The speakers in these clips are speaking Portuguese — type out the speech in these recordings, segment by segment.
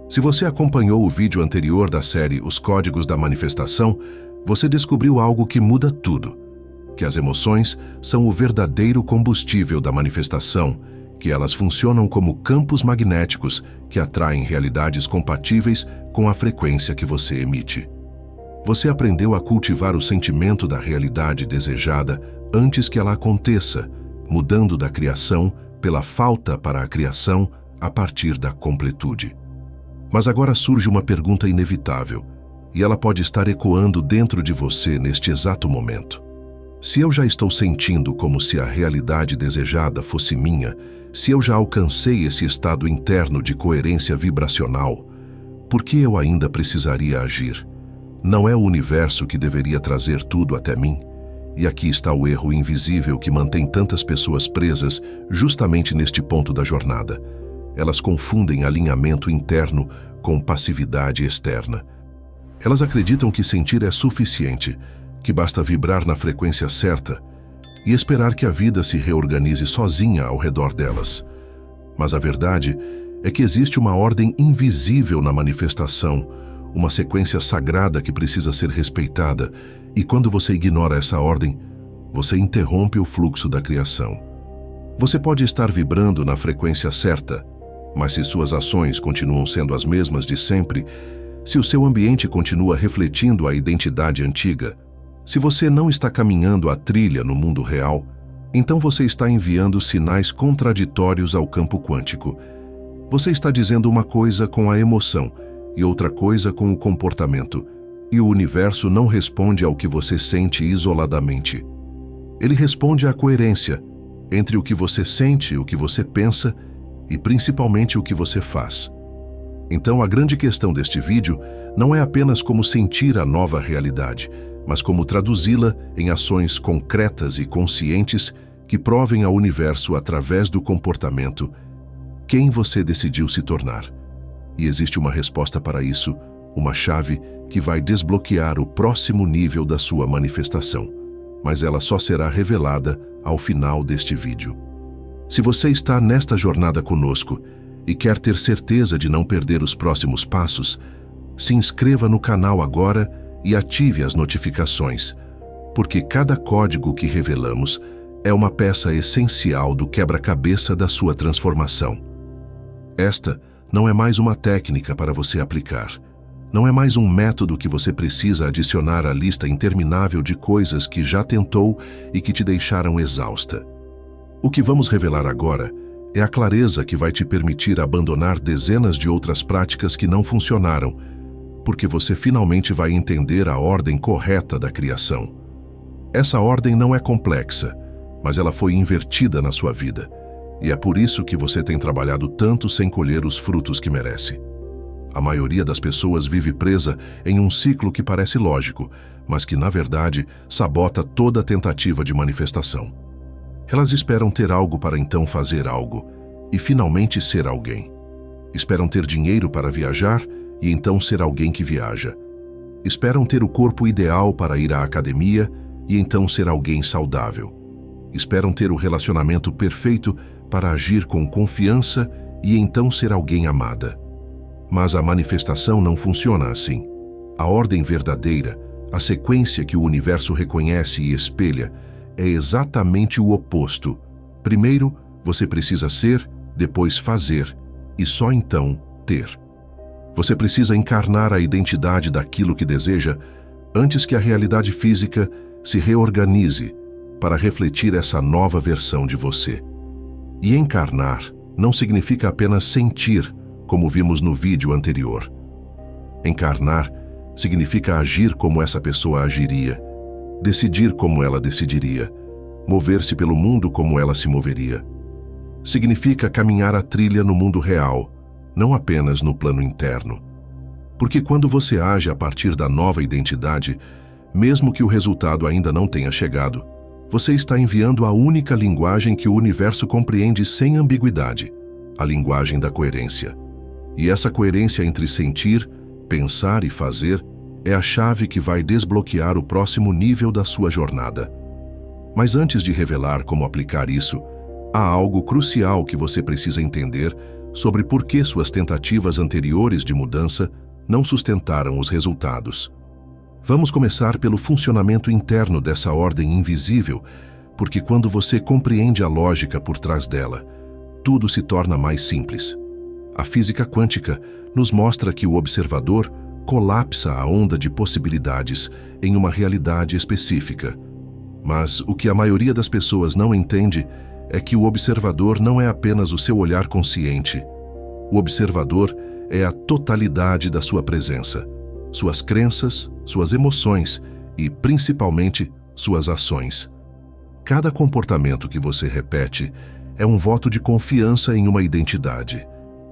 Se você acompanhou o vídeo anterior da série Os Códigos da Manifestação, você descobriu algo que muda tudo: que as emoções são o verdadeiro combustível da manifestação, que elas funcionam como campos magnéticos que atraem realidades compatíveis com a frequência que você emite. Você aprendeu a cultivar o sentimento da realidade desejada antes que ela aconteça, mudando da criação pela falta para a criação a partir da completude. Mas agora surge uma pergunta inevitável, e ela pode estar ecoando dentro de você neste exato momento. Se eu já estou sentindo como se a realidade desejada fosse minha, se eu já alcancei esse estado interno de coerência vibracional, por que eu ainda precisaria agir? Não é o universo que deveria trazer tudo até mim? E aqui está o erro invisível que mantém tantas pessoas presas justamente neste ponto da jornada. Elas confundem alinhamento interno com passividade externa. Elas acreditam que sentir é suficiente, que basta vibrar na frequência certa e esperar que a vida se reorganize sozinha ao redor delas. Mas a verdade é que existe uma ordem invisível na manifestação, uma sequência sagrada que precisa ser respeitada, e quando você ignora essa ordem, você interrompe o fluxo da criação. Você pode estar vibrando na frequência certa, mas se suas ações continuam sendo as mesmas de sempre, se o seu ambiente continua refletindo a identidade antiga, se você não está caminhando a trilha no mundo real, então você está enviando sinais contraditórios ao campo quântico. Você está dizendo uma coisa com a emoção e outra coisa com o comportamento, e o universo não responde ao que você sente isoladamente. Ele responde à coerência entre o que você sente, o que você pensa e principalmente o que você faz. Então a grande questão deste vídeo não é apenas como sentir a nova realidade, mas como traduzi-la em ações concretas e conscientes que provem ao universo através do comportamento quem você decidiu se tornar. E existe uma resposta para isso, uma chave que vai desbloquear o próximo nível da sua manifestação, mas ela só será revelada ao final deste vídeo. Se você está nesta jornada conosco e quer ter certeza de não perder os próximos passos, se inscreva no canal agora e ative as notificações, porque cada código que revelamos é uma peça essencial do quebra-cabeça da sua transformação. Esta não é mais uma técnica para você aplicar. Não é mais um método que você precisa adicionar à lista interminável de coisas que já tentou e que te deixaram exausta. O que vamos revelar agora é a clareza que vai te permitir abandonar dezenas de outras práticas que não funcionaram, porque você finalmente vai entender a ordem correta da criação. Essa ordem não é complexa, mas ela foi invertida na sua vida, e é por isso que você tem trabalhado tanto sem colher os frutos que merece. A maioria das pessoas vive presa em um ciclo que parece lógico, mas que, na verdade, sabota toda a tentativa de manifestação. Elas esperam ter algo para então fazer algo, e finalmente ser alguém. Esperam ter dinheiro para viajar, e então ser alguém que viaja. Esperam ter o corpo ideal para ir à academia, e então ser alguém saudável. Esperam ter o relacionamento perfeito para agir com confiança, e então ser alguém amada. Mas a manifestação não funciona assim. A ordem verdadeira, a sequência que o universo reconhece e espelha, é exatamente o oposto. Primeiro, você precisa ser, depois fazer, e só então ter. Você precisa encarnar a identidade daquilo que deseja antes que a realidade física se reorganize para refletir essa nova versão de você. E encarnar não significa apenas sentir, como vimos no vídeo anterior. Encarnar significa agir como essa pessoa agiria, decidir como ela decidiria, mover-se pelo mundo como ela se moveria. Significa caminhar a trilha no mundo real, não apenas no plano interno. Porque quando você age a partir da nova identidade, mesmo que o resultado ainda não tenha chegado, você está enviando a única linguagem que o universo compreende sem ambiguidade, a linguagem da coerência. E essa coerência entre sentir, pensar e fazer é a chave que vai desbloquear o próximo nível da sua jornada. Mas antes de revelar como aplicar isso, há algo crucial que você precisa entender sobre por que suas tentativas anteriores de mudança não sustentaram os resultados. Vamos começar pelo funcionamento interno dessa ordem invisível, porque quando você compreende a lógica por trás dela, tudo se torna mais simples. A física quântica nos mostra que o observador colapsa a onda de possibilidades em uma realidade específica. Mas o que a maioria das pessoas não entende é que o observador não é apenas o seu olhar consciente. O observador é a totalidade da sua presença, suas crenças, suas emoções e, principalmente, suas ações. Cada comportamento que você repete é um voto de confiança em uma identidade.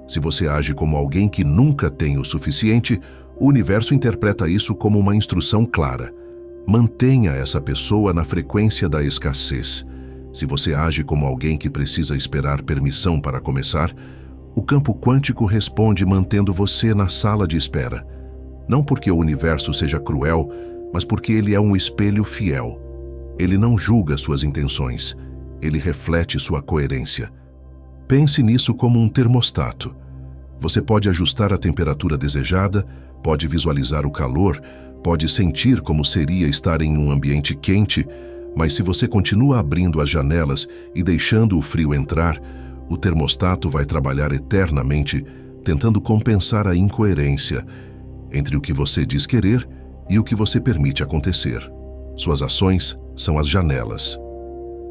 Se você age como alguém que nunca tem o suficiente, o universo interpreta isso como uma instrução clara. Mantenha essa pessoa na frequência da escassez. Se você age como alguém que precisa esperar permissão para começar, o campo quântico responde mantendo você na sala de espera. Não porque o universo seja cruel, mas porque ele é um espelho fiel. Ele não julga suas intenções, ele reflete sua coerência. Pense nisso como um termostato. Você pode ajustar a temperatura desejada, pode visualizar o calor, pode sentir como seria estar em um ambiente quente, mas se você continua abrindo as janelas e deixando o frio entrar, o termostato vai trabalhar eternamente, tentando compensar a incoerência entre o que você diz querer e o que você permite acontecer. Suas ações são as janelas.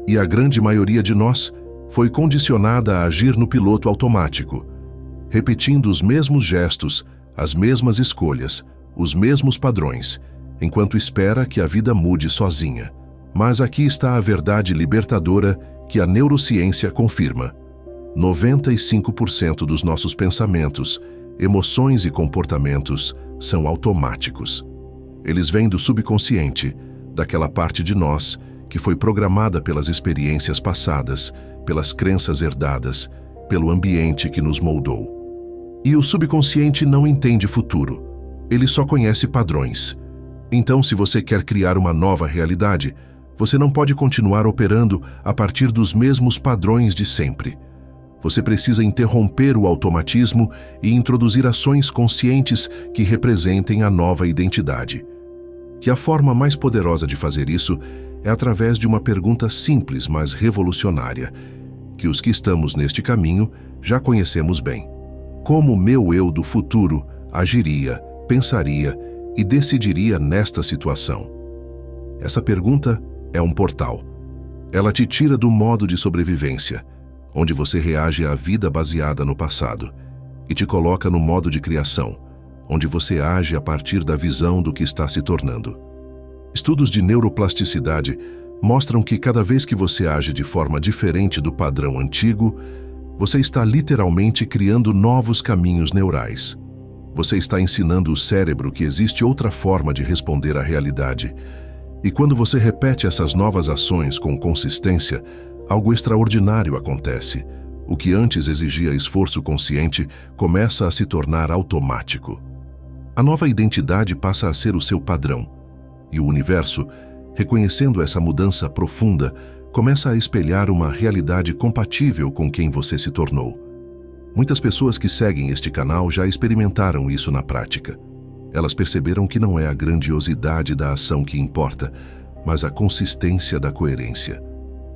E a grande maioria de nós foi condicionada a agir no piloto automático, repetindo os mesmos gestos, as mesmas escolhas, os mesmos padrões, enquanto espera que a vida mude sozinha. Mas aqui está a verdade libertadora que a neurociência confirma. 95% dos nossos pensamentos, emoções e comportamentos são automáticos. Eles vêm do subconsciente, daquela parte de nós que foi programada pelas experiências passadas, pelas crenças herdadas, pelo ambiente que nos moldou. E o subconsciente não entende futuro, ele só conhece padrões. Então, se você quer criar uma nova realidade, você não pode continuar operando a partir dos mesmos padrões de sempre. Você precisa interromper o automatismo e introduzir ações conscientes que representem a nova identidade. E a forma mais poderosa de fazer isso é através de uma pergunta simples, mas revolucionária, que os que estamos neste caminho já conhecemos bem. Como meu eu do futuro agiria, pensaria e decidiria nesta situação? Essa pergunta é um portal. Ela te tira do modo de sobrevivência, onde você reage à vida baseada no passado, e te coloca no modo de criação, onde você age a partir da visão do que está se tornando. Estudos de neuroplasticidade mostram que cada vez que você age de forma diferente do padrão antigo, você está literalmente criando novos caminhos neurais. Você está ensinando o cérebro que existe outra forma de responder à realidade. E quando você repete essas novas ações com consistência, algo extraordinário acontece. O que antes exigia esforço consciente começa a se tornar automático. A nova identidade passa a ser o seu padrão. E o universo, reconhecendo essa mudança profunda, começa a espelhar uma realidade compatível com quem você se tornou. Muitas pessoas que seguem este canal já experimentaram isso na prática. Elas perceberam que não é a grandiosidade da ação que importa, mas a consistência da coerência.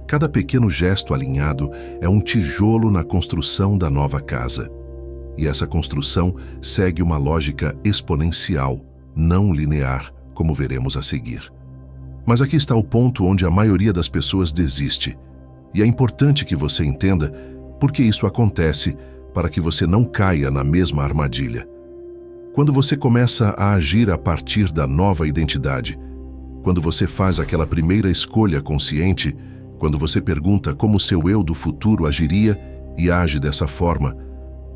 Cada pequeno gesto alinhado é um tijolo na construção da nova casa. E essa construção segue uma lógica exponencial, não linear, como veremos a seguir. Mas aqui está o ponto onde a maioria das pessoas desiste. E é importante que você entenda por que isso acontece, para que você não caia na mesma armadilha. Quando você começa a agir a partir da nova identidade, quando você faz aquela primeira escolha consciente, quando você pergunta como seu eu do futuro agiria e age dessa forma,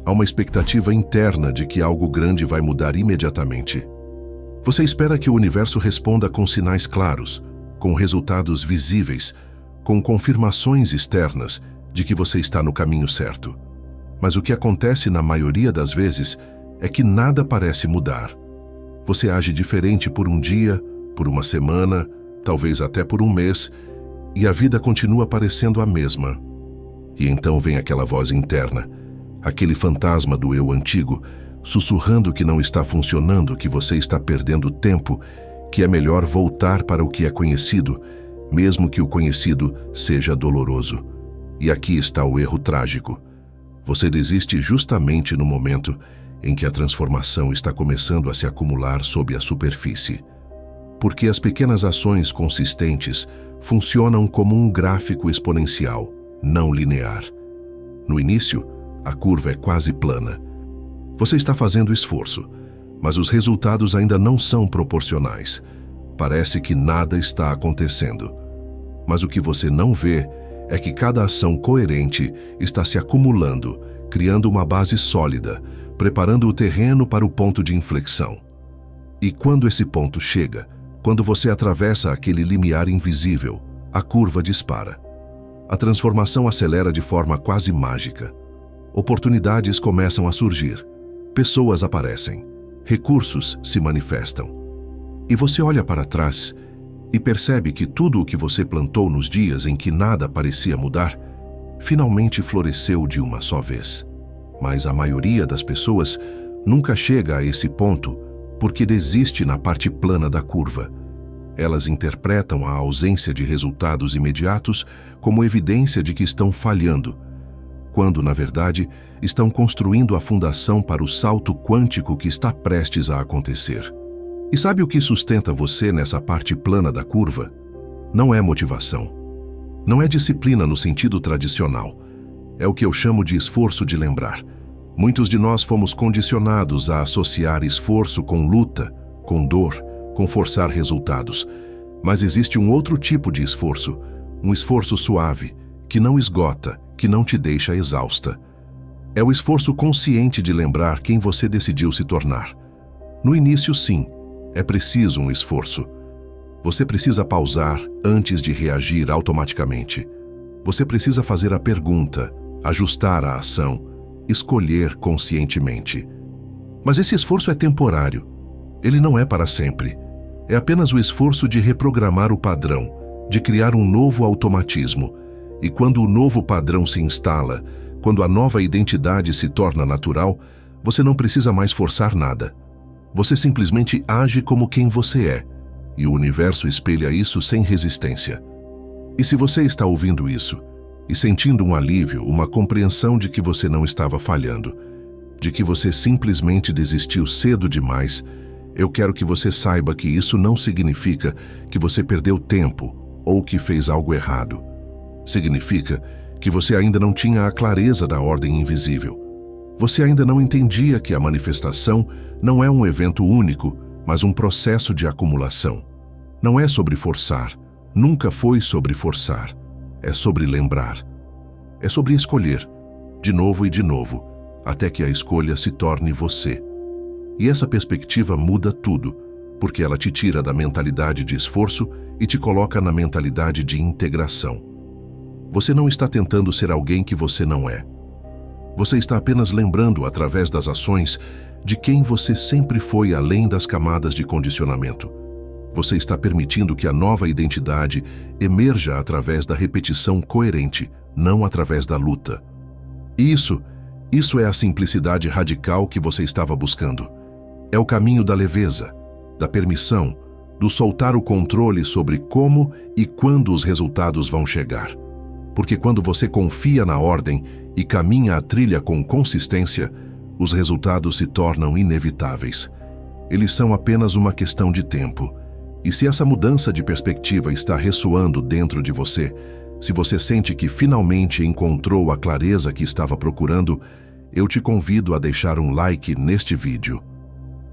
há uma expectativa interna de que algo grande vai mudar imediatamente. Você espera que o universo responda com sinais claros, com resultados visíveis, com confirmações externas de que você está no caminho certo. Mas o que acontece na maioria das vezes é que nada parece mudar. Você age diferente por um dia, por uma semana, talvez até por um mês, e a vida continua parecendo a mesma. E então vem aquela voz interna, aquele fantasma do eu antigo, sussurrando que não está funcionando, que você está perdendo tempo, que é melhor voltar para o que é conhecido, mesmo que o conhecido seja doloroso. E aqui está o erro trágico. Você desiste justamente no momento em que a transformação está começando a se acumular sob a superfície. Porque as pequenas ações consistentes funcionam como um gráfico exponencial, não linear. No início, a curva é quase plana. Você está fazendo esforço, mas os resultados ainda não são proporcionais. Parece que nada está acontecendo. Mas o que você não vê é que cada ação coerente está se acumulando, criando uma base sólida, preparando o terreno para o ponto de inflexão. E quando esse ponto chega, quando você atravessa aquele limiar invisível, a curva dispara. A transformação acelera de forma quase mágica. Oportunidades começam a surgir, pessoas aparecem, recursos se manifestam. E você olha para trás e percebe que tudo o que você plantou nos dias em que nada parecia mudar, finalmente floresceu de uma só vez. Mas a maioria das pessoas nunca chega a esse ponto porque desiste na parte plana da curva. Elas interpretam a ausência de resultados imediatos como evidência de que estão falhando, quando, na verdade, estão construindo a fundação para o salto quântico que está prestes a acontecer. E sabe o que sustenta você nessa parte plana da curva? Não é motivação. Não é disciplina no sentido tradicional. É o que eu chamo de esforço de lembrar. Muitos de nós fomos condicionados a associar esforço com luta, com dor, com forçar resultados. Mas existe um outro tipo de esforço, um esforço suave, que não esgota, que não te deixa exausta. É o esforço consciente de lembrar quem você decidiu se tornar. No início, sim, é preciso um esforço. Você precisa pausar antes de reagir automaticamente. Você precisa fazer a pergunta, ajustar a ação, escolher conscientemente. Mas esse esforço é temporário. Ele não é para sempre. É apenas o esforço de reprogramar o padrão, de criar um novo automatismo. E quando o novo padrão se instala, quando a nova identidade se torna natural, você não precisa mais forçar nada. Você simplesmente age como quem você é, e o universo espelha isso sem resistência. E se você está ouvindo isso, e sentindo um alívio, uma compreensão de que você não estava falhando, de que você simplesmente desistiu cedo demais, eu quero que você saiba que isso não significa que você perdeu tempo ou que fez algo errado. Significa que você ainda não tinha a clareza da ordem invisível. Você ainda não entendia que a manifestação não é um evento único, mas um processo de acumulação. Não é sobre forçar, nunca foi sobre forçar. É sobre lembrar. É sobre escolher, de novo e de novo, até que a escolha se torne você. E essa perspectiva muda tudo, porque ela te tira da mentalidade de esforço e te coloca na mentalidade de integração. Você não está tentando ser alguém que você não é. Você está apenas lembrando, através das ações, de quem você sempre foi além das camadas de condicionamento. Você está permitindo que a nova identidade emerja através da repetição coerente, não através da luta. Isso é a simplicidade radical que você estava buscando. É o caminho da leveza, da permissão, do soltar o controle sobre como e quando os resultados vão chegar. Porque quando você confia na ordem e caminha a trilha com consistência, os resultados se tornam inevitáveis. Eles são apenas uma questão de tempo. E se essa mudança de perspectiva está ressoando dentro de você, se você sente que finalmente encontrou a clareza que estava procurando, eu te convido a deixar um like neste vídeo.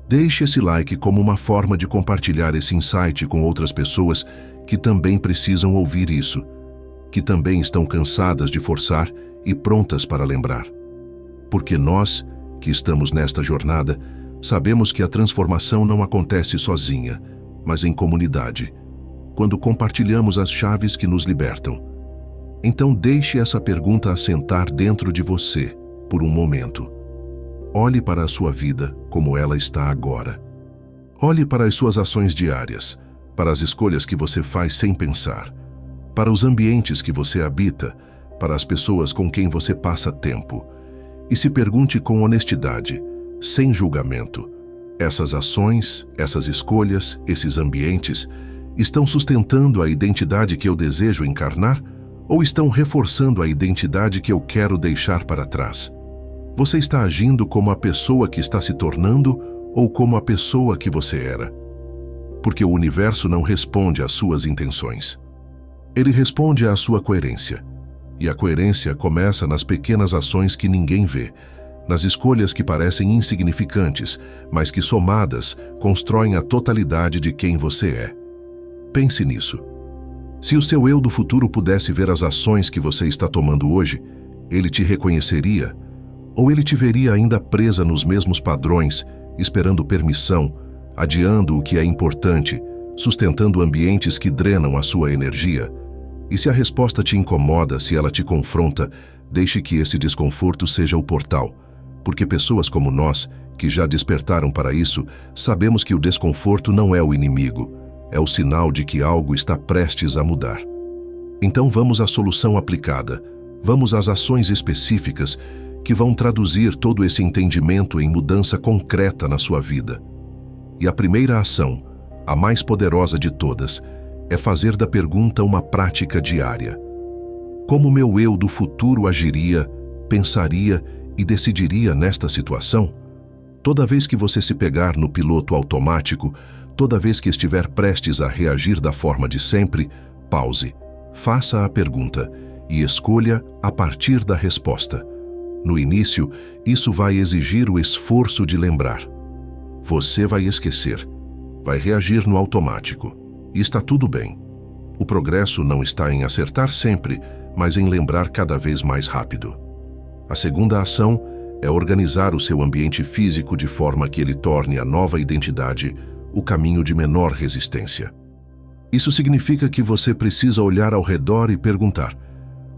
Deixe esse like como uma forma de compartilhar esse insight com outras pessoas que também precisam ouvir isso, que também estão cansadas de forçar e prontas para lembrar. Porque nós, que estamos nesta jornada, sabemos que a transformação não acontece sozinha, mas em comunidade, quando compartilhamos as chaves que nos libertam. Então deixe essa pergunta assentar dentro de você por um momento. Olhe para a sua vida como ela está agora. Olhe para as suas ações diárias, para as escolhas que você faz sem pensar, para os ambientes que você habita, para as pessoas com quem você passa tempo. e se pergunte com honestidade, sem julgamento: essas ações, essas escolhas, esses ambientes estão sustentando a identidade que eu desejo encarnar ou estão reforçando a identidade que eu quero deixar para trás? Você está agindo como a pessoa que está se tornando ou como a pessoa que você era? Porque o universo não responde às suas intenções. Ele responde à sua coerência. E a coerência começa nas pequenas ações que ninguém vê, nas escolhas que parecem insignificantes, mas que somadas constroem a totalidade de quem você é. Pense nisso. Se o seu eu do futuro pudesse ver as ações que você está tomando hoje, ele te reconheceria? Ou ele te veria ainda presa nos mesmos padrões, esperando permissão, adiando o que é importante, sustentando ambientes que drenam a sua energia? E se a resposta te incomoda, se ela te confronta, deixe que esse desconforto seja o portal. Porque pessoas como nós, que já despertaram para isso, sabemos que o desconforto não é o inimigo, é o sinal de que algo está prestes a mudar. Então vamos à solução aplicada, vamos às ações específicas que vão traduzir todo esse entendimento em mudança concreta na sua vida. E a primeira ação, a mais poderosa de todas, é fazer da pergunta uma prática diária. Como meu eu do futuro agiria, pensaria e decidiria nesta situação? Toda vez que você se pegar no piloto automático, toda vez que estiver prestes a reagir da forma de sempre, pause, faça a pergunta e escolha a partir da resposta. No início, isso vai exigir o esforço de lembrar. Você vai esquecer, vai reagir no automático. E está tudo bem. O progresso não está em acertar sempre, mas em lembrar cada vez mais rápido. A segunda ação é organizar o seu ambiente físico de forma que ele torne a nova identidade o caminho de menor resistência. Isso significa que você precisa olhar ao redor e perguntar: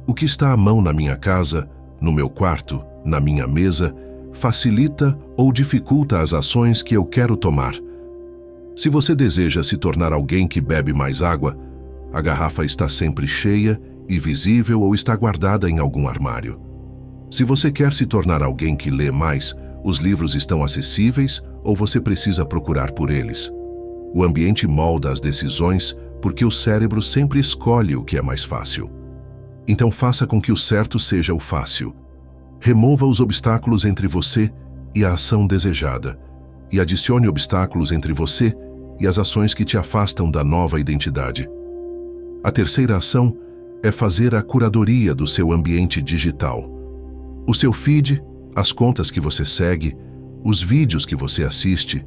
o que está à mão na minha casa, no meu quarto, na minha mesa, facilita ou dificulta as ações que eu quero tomar? Se você deseja se tornar alguém que bebe mais água, a garrafa está sempre cheia e visível ou está guardada em algum armário. Se você quer se tornar alguém que lê mais, os livros estão acessíveis ou você precisa procurar por eles? O ambiente molda as decisões porque o cérebro sempre escolhe o que é mais fácil. Então faça com que o certo seja o fácil. Remova os obstáculos entre você e a ação desejada, e adicione obstáculos entre você e as ações que te afastam da nova identidade. A terceira ação é fazer a curadoria do seu ambiente digital. O seu feed, as contas que você segue, os vídeos que você assiste,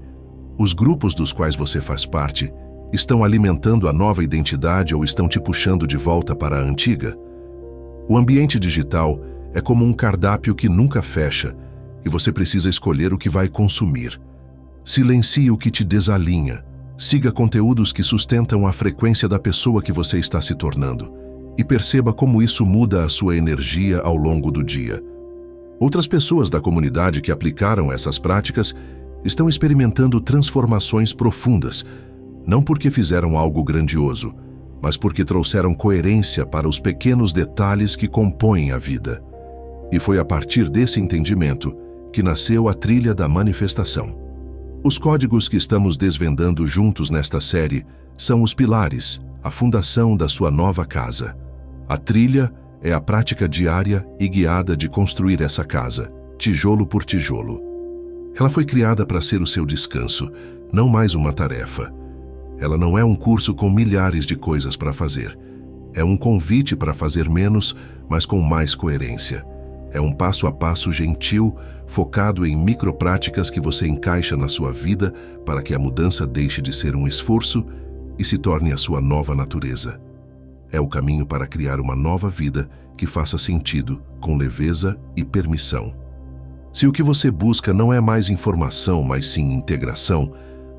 os grupos dos quais você faz parte, estão alimentando a nova identidade ou estão te puxando de volta para a antiga? O ambiente digital é como um cardápio que nunca fecha e você precisa escolher o que vai consumir. Silencie o que te desalinha. Siga conteúdos que sustentam a frequência da pessoa que você está se tornando e perceba como isso muda a sua energia ao longo do dia. Outras pessoas da comunidade que aplicaram essas práticas estão experimentando transformações profundas, não porque fizeram algo grandioso, mas porque trouxeram coerência para os pequenos detalhes que compõem a vida. E foi a partir desse entendimento que nasceu a trilha da manifestação. Os códigos que estamos desvendando juntos nesta série são os pilares, a fundação da sua nova casa. A trilha é a prática diária e guiada de construir essa casa, tijolo por tijolo. Ela foi criada para ser o seu descanso, não mais uma tarefa. Ela não é um curso com milhares de coisas para fazer. É um convite para fazer menos, mas com mais coerência. É um passo a passo gentil, focado em micropráticas que você encaixa na sua vida para que a mudança deixe de ser um esforço e se torne a sua nova natureza. É o caminho para criar uma nova vida que faça sentido, com leveza e permissão. Se o que você busca não é mais informação, mas sim integração,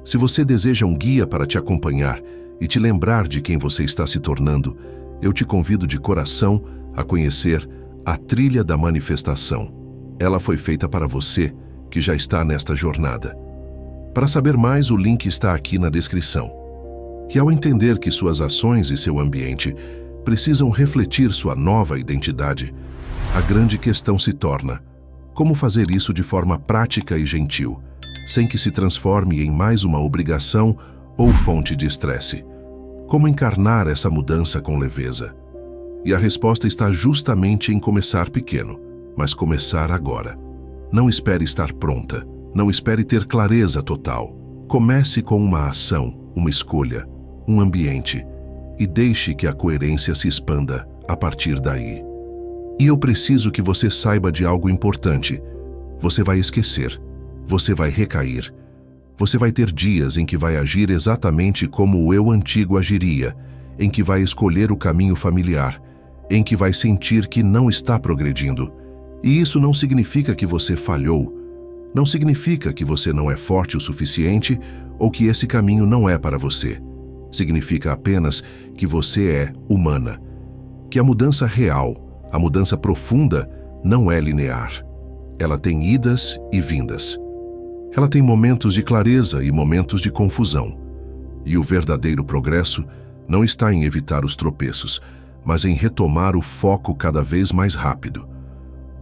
se você deseja um guia para te acompanhar e te lembrar de quem você está se tornando, eu te convido de coração a conhecer a Trilha da Manifestação. Ela foi feita para você, que já está nesta jornada. Para saber mais, o link está aqui na descrição. E ao entender que suas ações e seu ambiente precisam refletir sua nova identidade, a grande questão se torna: Como fazer isso de forma prática e gentil, sem que se transforme em mais uma obrigação ou fonte de estresse? Como encarnar essa mudança com leveza? E a resposta está justamente em começar pequeno, mas começar agora. Não espere estar pronta, não espere ter clareza total. Comece com uma ação, uma escolha, um ambiente, e deixe que a coerência se expanda a partir daí. E eu preciso que você saiba de algo importante. Você vai esquecer, você vai recair. Você vai ter dias em que vai agir exatamente como o eu antigo agiria, em que vai escolher o caminho familiar, em que vai sentir que não está progredindo. E isso não significa que você falhou, não significa que você não é forte o suficiente ou que esse caminho não é para você. Significa apenas que você é humana, que a mudança real, a mudança profunda, não é linear. Ela tem idas e vindas. Ela tem momentos de clareza e momentos de confusão. E o verdadeiro progresso não está em evitar os tropeços, mas em retomar o foco cada vez mais rápido.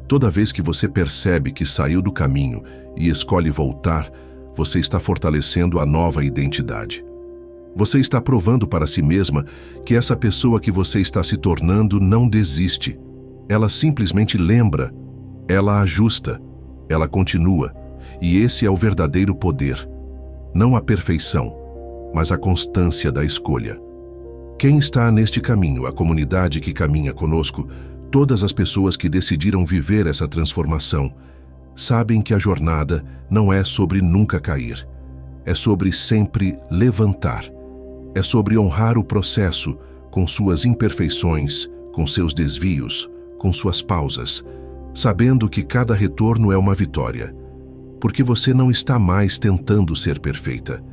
Toda vez que você percebe que saiu do caminho e escolhe voltar, você está fortalecendo a nova identidade. Você está provando para si mesma que essa pessoa que você está se tornando não desiste. Ela simplesmente lembra, ela ajusta, ela continua. E esse é o verdadeiro poder. Não a perfeição, mas a constância da escolha. Quem está neste caminho, a comunidade que caminha conosco, todas as pessoas que decidiram viver essa transformação, sabem que a jornada não é sobre nunca cair. É sobre sempre levantar. É sobre honrar o processo com suas imperfeições, com seus desvios, com suas pausas, sabendo que cada retorno é uma vitória. Porque você não está mais tentando ser perfeita.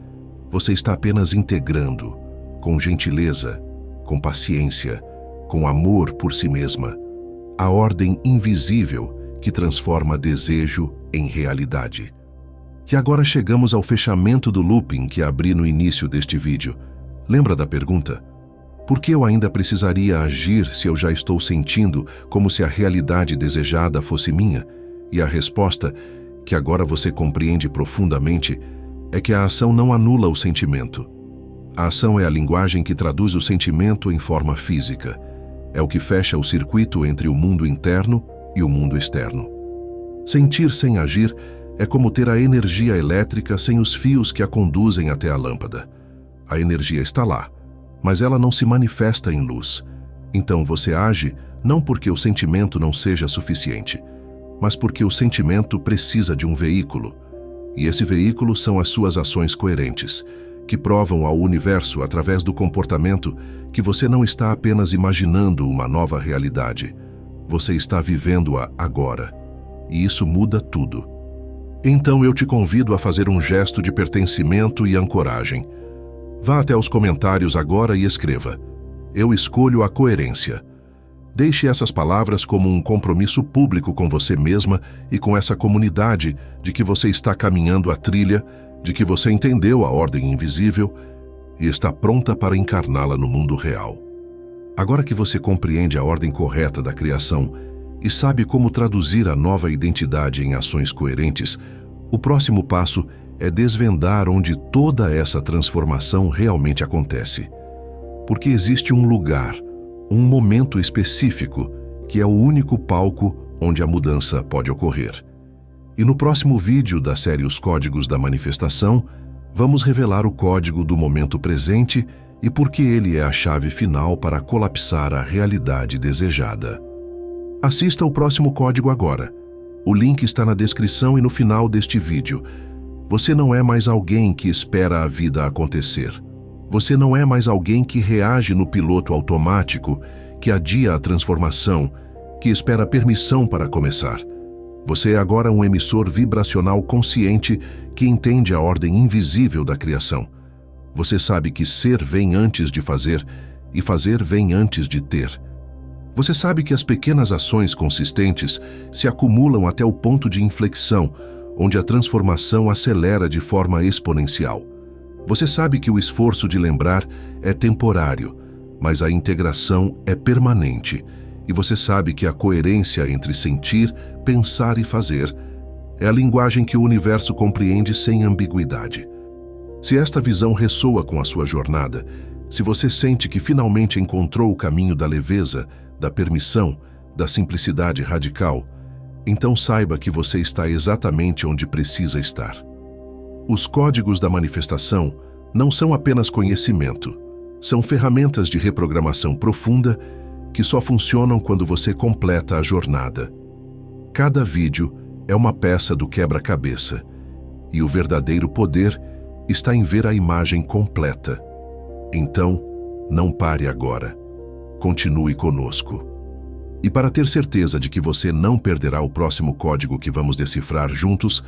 Você está apenas integrando, com gentileza, com paciência, com amor por si mesma, a ordem invisível que transforma desejo em realidade. E agora chegamos ao fechamento do looping que abri no início deste vídeo. Lembra da pergunta? Por que eu ainda precisaria agir se eu já estou sentindo como se a realidade desejada fosse minha? E a resposta, que agora você compreende profundamente, é que a ação não anula o sentimento. A ação é a linguagem que traduz o sentimento em forma física. É o que fecha o circuito entre o mundo interno e o mundo externo. Sentir sem agir é como ter a energia elétrica sem os fios que a conduzem até a lâmpada. A energia está lá, mas ela não se manifesta em luz. Então você age não porque o sentimento não seja suficiente, mas porque o sentimento precisa de um veículo. E esse veículo são as suas ações coerentes, que provam ao universo através do comportamento que você não está apenas imaginando uma nova realidade. Você está vivendo-a agora. E isso muda tudo. Então eu te convido a fazer um gesto de pertencimento e ancoragem. Vá até os comentários agora e escreva: eu escolho a coerência. Deixe essas palavras como um compromisso público com você mesma e com essa comunidade de que você está caminhando a trilha, de que você entendeu a ordem invisível e está pronta para encarná-la no mundo real. Agora que você compreende a ordem correta da criação e sabe como traduzir a nova identidade em ações coerentes, o próximo passo é desvendar onde toda essa transformação realmente acontece. Porque existe um lugar, um momento específico, que é o único palco onde a mudança pode ocorrer. E no próximo vídeo da série Os Códigos da Manifestação, vamos revelar o código do momento presente e por que ele é a chave final para colapsar a realidade desejada. Assista o próximo código agora. O link está na descrição e no final deste vídeo. Você não é mais alguém que espera a vida acontecer. Você não é mais alguém que reage no piloto automático, que adia a transformação, que espera permissão para começar. Você é agora um emissor vibracional consciente que entende a ordem invisível da criação. Você sabe que ser vem antes de fazer e fazer vem antes de ter. Você sabe que as pequenas ações consistentes se acumulam até o ponto de inflexão, onde a transformação acelera de forma exponencial. Você sabe que o esforço de lembrar é temporário, mas a integração é permanente e você sabe que a coerência entre sentir, pensar e fazer é a linguagem que o universo compreende sem ambiguidade. Se esta visão ressoa com a sua jornada, se você sente que finalmente encontrou o caminho da leveza, da permissão, da simplicidade radical, então saiba que você está exatamente onde precisa estar. Os códigos da manifestação não são apenas conhecimento, são ferramentas de reprogramação profunda que só funcionam quando você completa a jornada. Cada vídeo é uma peça do quebra-cabeça, e o verdadeiro poder está em ver a imagem completa. Então, não pare agora. Continue conosco. E para ter certeza de que você não perderá o próximo código que vamos decifrar juntos,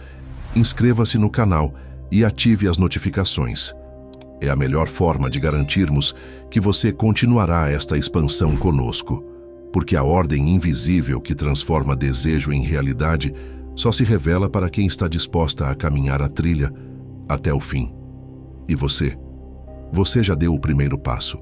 inscreva-se no canal e ative as notificações. É a melhor forma de garantirmos que você continuará esta expansão conosco, porque a ordem invisível que transforma desejo em realidade só se revela para quem está disposta a caminhar a trilha até o fim. E você? Você já deu o primeiro passo.